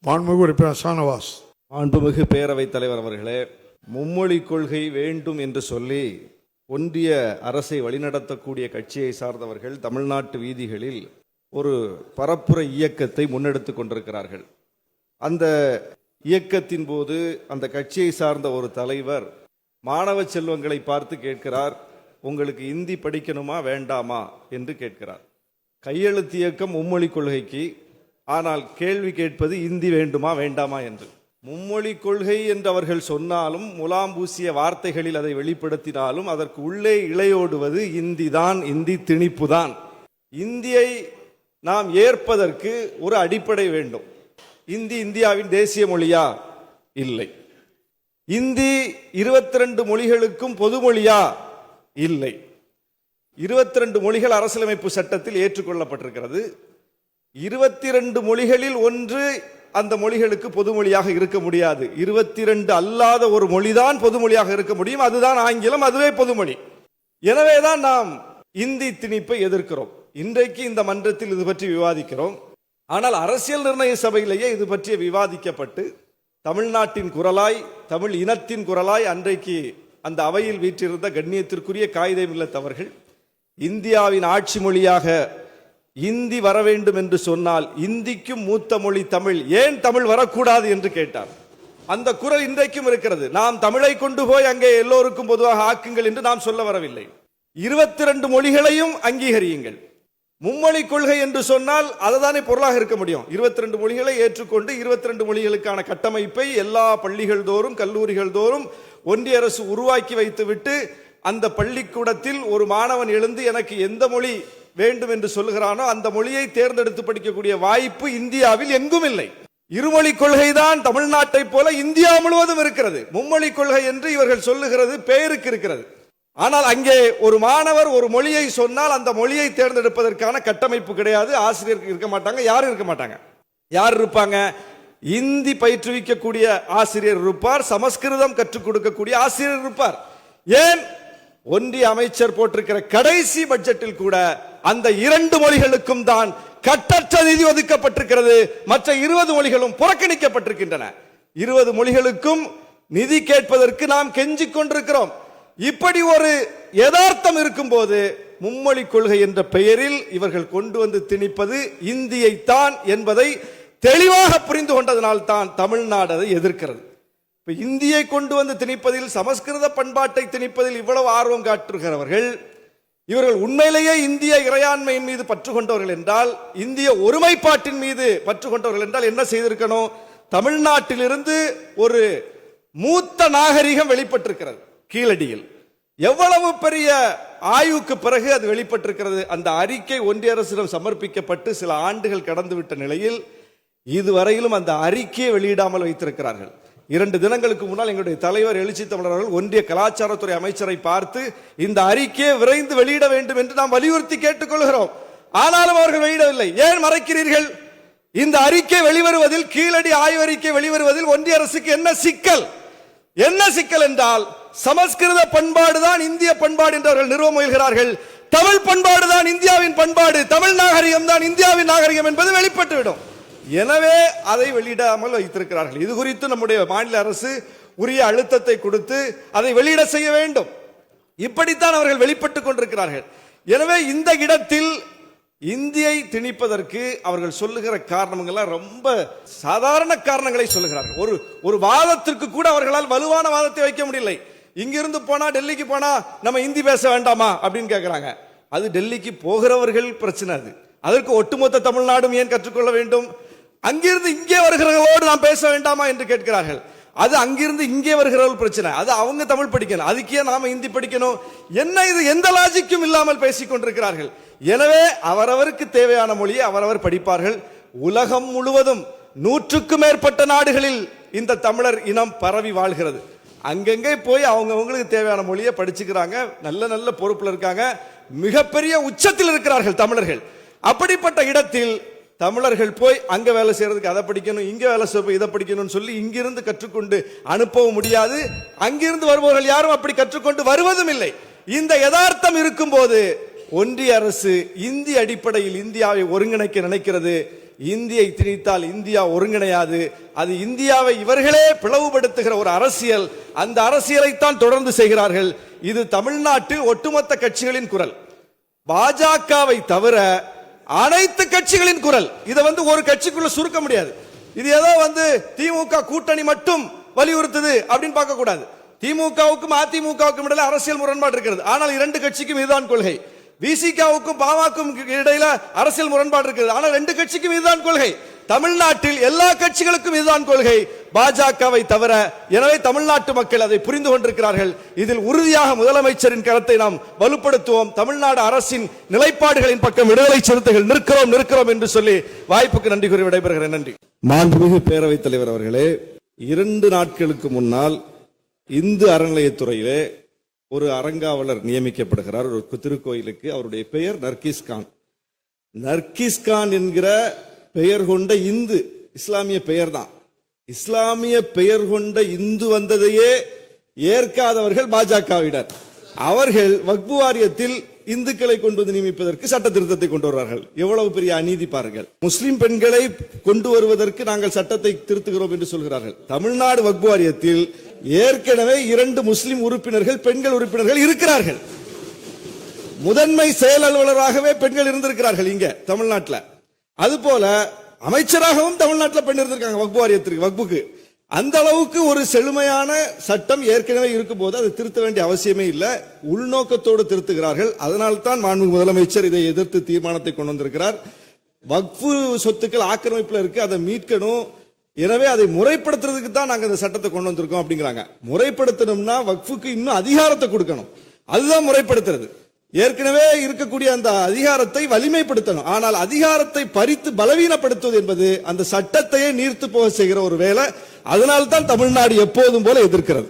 மாண்புமிகு உறுப்பினர் ஷானவாஸ். மாண்புமிகு பேரவைத் தலைவர் அவர்களே, மும்மொழி கொள்கை வேண்டும் என்று சொல்லி ஒன்றிய அரசை வழிநடத்தக்கூடிய கட்சியை சார்ந்தவர்கள் தமிழ்நாட்டு வீதிகளில் ஒரு பரப்புரை இயக்கத்தை முன்னெடுத்துக் கொண்டிருக்கிறார்கள். அந்த இயக்கத்தின் போது அந்த கட்சியை சார்ந்த ஒரு தலைவர் மாணவ செல்வங்களை பார்த்து கேட்கிறார், உங்களுக்கு இந்தி படிக்கணுமா வேண்டாமா என்று கேட்கிறார். கையெழுத்து இயக்கம் மும்மொழி கொள்கைக்கு, ஆனால் கேள்வி கேட்பது இந்தி வேண்டுமா வேண்டாமா என்று. மும்மொழி கொள்கை என்று அவர்கள் சொன்னாலும், முலாம் பூசிய வார்த்தைகளில் அதை வெளிப்படுத்தினாலும் அதற்கு உள்ளே இழையோடுவது இந்தி தான், இந்தி திணிப்பு தான். இந்தியை நாம் ஏற்பதற்கு ஒரு அடிப்படை வேண்டும். இந்தி இந்தியாவின் தேசிய மொழியா? இல்லை. இந்தி 22 மொழிகளுக்கும் பொது மொழியா? இல்லை. 22 மொழிகள் அரசியலமைப்பு சட்டத்தில் ஏற்றுக்கொள்ளப்பட்டிருக்கிறது. 22 மொழிகளில் ஒன்று அந்த மொழிகளுக்கு பொதுமொழியாக இருக்க முடியாது. 22 அல்லாத ஒரு மொழிதான் பொதுமொழியாக இருக்க முடியும், அதுதான் ஆங்கிலம், அதுவே பொதுமொழி. எனவேதான் நாம் இந்தி திணிப்பை எதிர்க்கிறோம். இன்றைக்கு இந்த மன்றத்தில் இது பற்றி விவாதிக்கிறோம். ஆனால் அரசியல் நிர்ணய சபையிலேயே இது பற்றி விவாதிக்கப்பட்டு தமிழ்நாட்டின் குரலாய், தமிழ் இனத்தின் குரலாய் அன்றைக்கு அந்த அவையில் வீற்றிருந்த கண்ணியத்திற்குரிய காயிதே மில்லத் அவர்கள் இந்தியாவின் ஆட்சி மொழியாக இந்தி வர வேண்டும் என்று சொன்னால் இந்திக்கும் மூத்த மொழி தமிழ், ஏன் தமிழ் வரக்கூடாது என்று கேட்டார். அந்த குரல் இன்றைக்கும் இருக்கிறது. நாம் தமிழை கொண்டு போய் அங்கே எல்லோருக்கும் பொதுவாக ஆக்குங்கள் என்று நாம் சொல்ல வரவில்லை. 22 மொழிகளையும் அங்கீகரியுங்கள். மும்மொழி கொள்கை என்று சொன்னால் அதுதானே பொருளாக இருக்க முடியும். 22 மொழிகளை ஏற்றுக்கொண்டு 22 மொழிகளுக்கான கட்டமைப்பை எல்லா பள்ளிகள் தோறும் கல்லூரிகள் தோறும் ஒன்றிய அரசு உருவாக்கி வைத்துவிட்டு அந்த பள்ளிக்கூடத்தில் ஒரு மாணவன் எழுந்து எனக்கு எந்த மொழி வேண்டும் என்று சொல்லுகிறானோ அந்த மொழியை தேர்ந்தெடுத்து படிக்கக்கூடிய வாய்ப்பு இந்தியாவில் எங்கும் இல்லை. இருமொழி கொள்கை தான் தமிழ்நாட்டை போல இந்தியா முழுவதும் இருக்கிறது. மும்மொழி கொள்கை என்று இவர்கள் சொல்லுகிறது பெயருக்கு இருக்கிறது. ஆனால் அங்கே ஒரு மாணவர் ஒரு மொழியை சொன்னால் அந்த மொழியை தேர்ந்தெடுப்பதற்கான கட்டமைப்பு கிடையாது. ஆசிரியர்கள் இருக்க மாட்டாங்க. யாரும் இருக்க மாட்டாங்க. யார் இருப்பாங்க? இந்தி பயிற்றுவிக்கக்கூடிய ஆசிரியர் இருப்பார், சமஸ்கிருதம் கற்றுக் கொடுக்கக்கூடிய ஆசிரியர் இருப்பார். ஏன் ஒன்றிய அமைச்சர் போட்டிருக்கிற கடைசி பட்ஜெட்டில் கூட அந்த 2 மொழிகளுக்கும் தான் கட்டற்ற நிதி ஒதுக்கப்பட்டிருக்கிறது. மற்ற 20 மொழிகளும் புறக்கணிக்கப்பட்டிருக்கின்றன. 20 மொழிகளுக்கும் நிதி கேட்பதற்கு நாம் கெஞ்சிக் கொண்டிருக்கிறோம். இப்படி ஒரு யதார்த்தம் இருக்கும் போது மும்மொழி கொள்கை என்ற பெயரில் இவர்கள் கொண்டு வந்து திணிப்பது இந்தியை தான் என்பதை தெளிவாக புரிந்து கொண்டதனால் தான் தமிழ்நாடு அதை எதிர்க்கிறது. இந்தியை கொண்டு வந்து திணிப்பதில், சமஸ்கிருத பண்பாட்டை திணிப்பதில் இவ்வளவு ஆர்வம் காட்டுகிறவர்கள், இவர்கள் உண்மையிலேயே இந்திய இறையாண்மையின் மீது பற்று கொண்டவர்கள் என்றால், இந்திய ஒருமைப்பாட்டின் மீது பற்று கொண்டவர்கள் என்றால் என்ன செய்திருக்கணும்? தமிழ்நாட்டிலிருந்து ஒரு மூத்த நாகரிகம் வெளிப்பட்டிருக்கிறது. கீழடியில் எவ்வளவு பெரிய ஆய்வுக்கு பிறகு அது வெளிப்பட்டிருக்கிறது. அந்த அறிக்கை ஒன்றிய அரசிடம் சமர்ப்பிக்கப்பட்டு சில ஆண்டுகள் கடந்துவிட்ட நிலையில் இதுவரையிலும் அந்த அறிக்கையை வெளியிடாமல் வைத்திருக்கிறார்கள். 2 தினங்களுக்கு முன்னால் எங்களுடைய தலைவர் எழுச்சி தமிழர்கள் ஒன்றிய கலாச்சாரத்துறை அமைச்சரை பார்த்து இந்த அறிக்கையை விரைந்து வெளியிட வேண்டும் என்று நாம் வலியுறுத்தி கேட்டுக்கொள்கிறோம். ஆனாலும் அவர்கள் வெளியிடவில்லை. ஏன் மறைக்கிறீர்கள்? இந்த அறிக்கை வெளிவருவதில், கீழடி ஆய்வறிக்கை வெளிவருவதில் ஒன்றிய அரசுக்கு என்ன சிக்கல்? என்ன சிக்கல் என்றால், சமஸ்கிருத பண்பாடு தான் இந்திய பண்பாடு என்று அவர்கள் நிறுவ முயல்கிறார்கள். தமிழ் பண்பாடு தான் இந்தியாவின் பண்பாடு, தமிழ் நாகரிகம் தான் இந்தியாவின் நாகரிகம் என்பது வெளிப்பட்டுவிடும். எனவே அதை வெளியிடாமல் வைத்திருக்கிறார்கள். இது குறித்து நம்முடைய மாநில அரசு உரிய அழுத்தத்தை கொடுத்து அதை வெளியிட செய்ய வேண்டும். இப்படித்தான் அவர்கள் வெளிப்பட்டுக் கொண்டிருக்கிறார்கள். எனவே இந்த இடத்தில் இந்தியை திணிப்பதற்கு அவர்கள் சொல்லுகிற காரணங்கள்லாம் ரொம்ப சாதாரண காரணங்களை சொல்லுகிறார்கள். ஒரு வாதத்திற்கு கூட அவர்களால் வலுவான வாதத்தை வைக்க முடியலை. இங்கிருந்து போனா, டெல்லிக்கு போனா நம்ம இந்தி பேச வேண்டாமா அப்படின்னு கேட்கிறாங்க. அது டெல்லிக்கு போகிறவர்கள் பிரச்சனை. அதற்கு ஒட்டுமொத்த தமிழ்நாடும் ஏன் கற்றுக்கொள்ள வேண்டும்? அங்கிருந்து இங்கே வருகிறவர்களோடு நாம் பேச வேண்டாமா என்று கேட்கிறார்கள். அது அங்கிருந்து இங்கே வருகிறவர்கள் பிரச்சனை. அது அவங்க தமிழ் படிக்கணும், அதுக்கே நாம இந்தி படிக்கணும். என்ன இது? எந்த லாஜிக்கும் இல்லாமல் பேசிக் கொண்டிருக்கிறார்கள். எனவே அவரவருக்கு தேவையான மொழியை அவரவர் படிப்பார்கள். உலகம் முழுவதும் 100க்கும் மேற்பட்ட நாடுகளில் இந்த தமிழர் இனம் பரவி வாழ்கிறது. அங்கங்கே போய் அவங்களுக்கு தேவையான மொழியை படிச்சுக்கிறாங்க. நல்ல நல்ல பொறுப்புல இருக்காங்க. மிகப்பெரிய உச்சத்தில் இருக்கிறார்கள் தமிழர்கள். அப்படிப்பட்ட இடத்தில் தமிழர்கள் போய் அங்க வேலை செய்யறதுக்கு அதை படிக்கணும், இங்க வேலை செய்ய இதை படிக்கணும்னு சொல்லி இங்கிருந்து கற்றுக்கொண்டு அனுப்பவும் முடியாது. அங்கிருந்து வருபவர்கள் யாரும் அப்படி கற்றுக்கொண்டு வருவதும் இல்லை. இந்த யதார்த்தம் இருக்கும் போது ஒன்றிய அரசு இந்தி அடிப்படையில் இந்தியாவை ஒருங்கிணைக்க நினைக்கிறது. இந்தியை திணித்தால் இந்தியா ஒருங்கிணையாது. அது இந்தியாவை இவர்களே பிளவுபடுத்துகிற ஒரு அரசியல். அந்த அரசியலைத்தான் தொடர்ந்து செய்கிறார்கள். இது தமிழ்நாட்டு ஒட்டுமொத்த கட்சிகளின் குரல், பாஜகவை தவிர அனைத்து கட்சிகளின் குரல். இதை ஒரு கட்சிக்குள்ள சுருக்க முடியாது. இது ஏதோ திமுக கூட்டணி மட்டும் வலியுறுத்துது அப்படின்னு பார்க்க கூடாது. திமுகவுக்கும் அதிமுகவுக்கும் இடையில அரசியல் முரண்பாடு இருக்கிறது. ஆனால் இரண்டு கட்சிக்கும் இதுதான் கொள்கை. விசிகாவுக்கும் பாமகவுக்கும் இடையில அரசியல் முரண்பாடு இருக்கிறது. ஆனால் ரெண்டு கட்சிக்கும் இதுதான் கொள்கை. தமிழ்நாட்டில் எல்லா கட்சிகளுக்கும் இதுதான் கொள்கை, பாஜகவை தவிர. எனவே தமிழ்நாட்டு மக்கள் அதை புரிந்து கொண்டிருக்கிறார்கள். இதில் உறுதியாக முதலமைச்சரின் கருத்தை நாம் வலுப்படுத்துவோம். தமிழ்நாடு அரசின் நிலைப்பாடுகளின் பக்கம் விடுதலை சிறுத்தைகள் நிற்கிறோம் என்று சொல்லி வாய்ப்புக்கு நன்றி கூறி விடைபெறுகிறேன். நன்றி. மாண்புமிகு பேரவைத் தலைவர் அவர்களே, 2 நாட்களுக்கு முன்னால் இந்து அறநிலையத்துறையிலே ஒரு அறங்காவலர் நியமிக்கப்படுகிறார் ஒரு திருக்கோயிலுக்கு. அவருடைய பெயர் நர்கிஸ் கான். நர்கிஸ் கான் என்கிற பெயர் கொண்ட இந்து, இஸ்லாமிய பெயர் தான். இஸ்லாமிய பெயர் கொண்ட இந்து வந்ததையே ஏற்காதவர்கள் பாஜகவினர். அவர்கள் வக்பு வாரியத்தில் இந்துக்களை கொண்டு வந்து நியமிப்பதற்கு சட்ட திருத்தத்தை கொண்டு வருவார்கள். எவ்வளவு பெரிய அநீதி பாருங்கள். முஸ்லிம் பெண்களை கொண்டு வருவதற்கு நாங்கள் சட்டத்தை திருத்துகிறோம் என்று சொல்கிறார்கள். தமிழ்நாடு வக்பு வாரியத்தில் ஏற்கனவே 2 முஸ்லிம் உறுப்பினர்கள், பெண்கள் உறுப்பினர்கள் இருக்கிறார்கள். முதன்மை செயல் அலுவலராகவே பெண்கள் இருந்திருக்கிறார்கள் இங்க தமிழ்நாட்டில். அதுபோல அமைச்சராகவும் தமிழ்நாட்டில் பெண் இருந்திருக்காங்க வக்பு வாரியத்திற்கு, வக்புக்கு. அந்த அளவுக்கு ஒரு செழுமையான சட்டம் ஏற்கனவே இருக்கும் போது அதை திருத்த வேண்டிய அவசியமே இல்லை. உள்நோக்கத்தோடு திருத்துகிறார்கள். அதனால்தான் மாண்புமிகு முதலமைச்சர் இதை எதிர்த்து தீர்மானத்தை கொண்டு வந்திருக்கிறார். வக்ஃபு சொத்துக்கள் ஆக்கிரமிப்புல இருக்கு, அதை மீட்கணும். எனவே அதை முறைப்படுத்துறதுக்கு தான் நாங்க இந்த சட்டத்தை கொண்டு வந்திருக்கோம் அப்படிங்கிறாங்க. முறைப்படுத்தணும்னா வக்ஃபுக்கு இன்னும் அதிகாரத்தை கொடுக்கணும். அதுதான் முறைப்படுத்துறது. ஏற்கனவே இருக்கக்கூடிய அந்த அதிகாரத்தை வலிமைப்படுத்தணும். ஆனால் அதிகாரத்தை பறித்து பலவீனப்படுத்துவது என்பது அந்த சட்டத்தையே நீர்த்து போக செய்கிற ஒரு வேலை. அதனால்தான் தமிழ்நாடு எப்போதும் போல எதிர்க்கிறது.